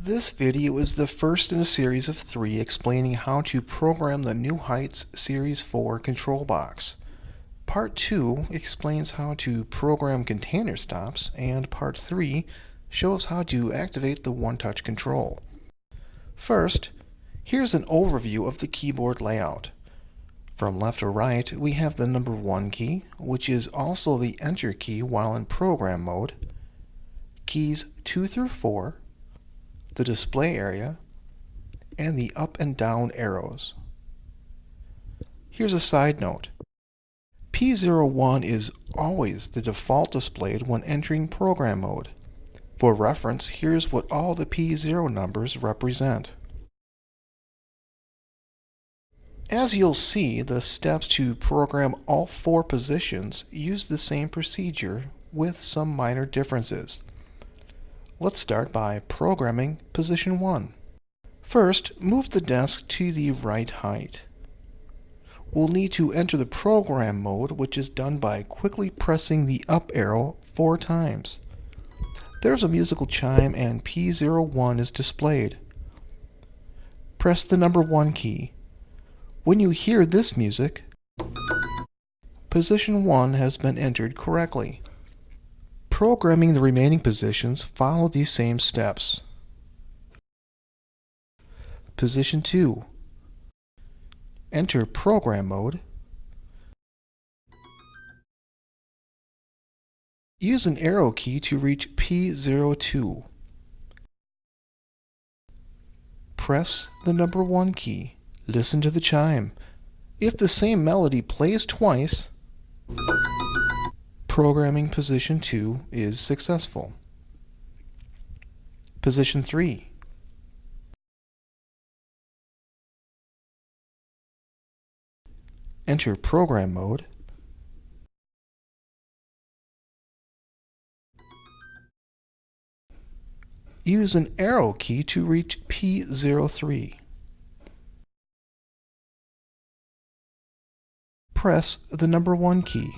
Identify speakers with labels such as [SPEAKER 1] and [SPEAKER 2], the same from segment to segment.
[SPEAKER 1] This video is the first in a series of 3 explaining how to program the NewHeights Series 4 control box. Part 2 explains how to program container stops, and Part 3 shows how to activate the one-touch control. First, here's an overview of the keyboard layout. From left to right, we have the number 1 key, which is also the Enter key while in program mode, keys 2 through 4, the display area, and the up and down arrows. Here's a side note. P01 is always the default displayed when entering program mode. For reference, here's what all the P0 numbers represent. As you'll see, the steps to program all 4 positions use the same procedure with some minor differences. Let's start by programming position 1. First, move the desk to the right height. We'll need to enter the program mode, which is done by quickly pressing the up arrow 4 times. There's a musical chime and P01 is displayed. Press the number 1 key. When you hear this music, position 1 has been entered correctly. Programming the remaining positions follow these same steps. Position 2. Enter program mode. Use an arrow key to reach P02. Press the number 1 key. Listen to the chime. If the same melody plays twice, programming position 2 is successful. Position 3. Enter program mode. Use an arrow key to reach P03. Press the number 1 key.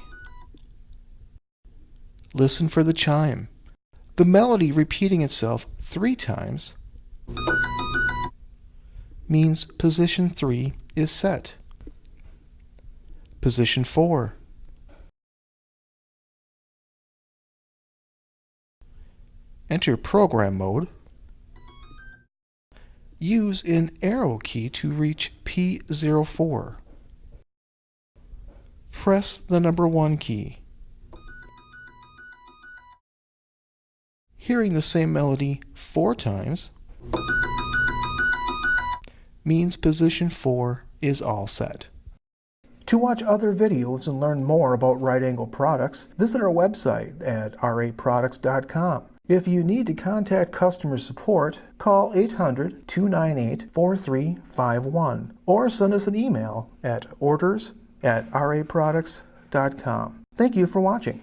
[SPEAKER 1] Listen for the chime. The melody repeating itself 3 times means position 3 is set. Position 4. Enter program mode. Use an arrow key to reach P04. Press the number 1 key. Hearing the same melody 4 times means position 4 is all set. To watch other videos and learn more about RightAngle products, visit our website at r8products.com. If you need to contact customer support, call 800-298-4351 or send us an email at orders@r8products.com. Thank you for watching.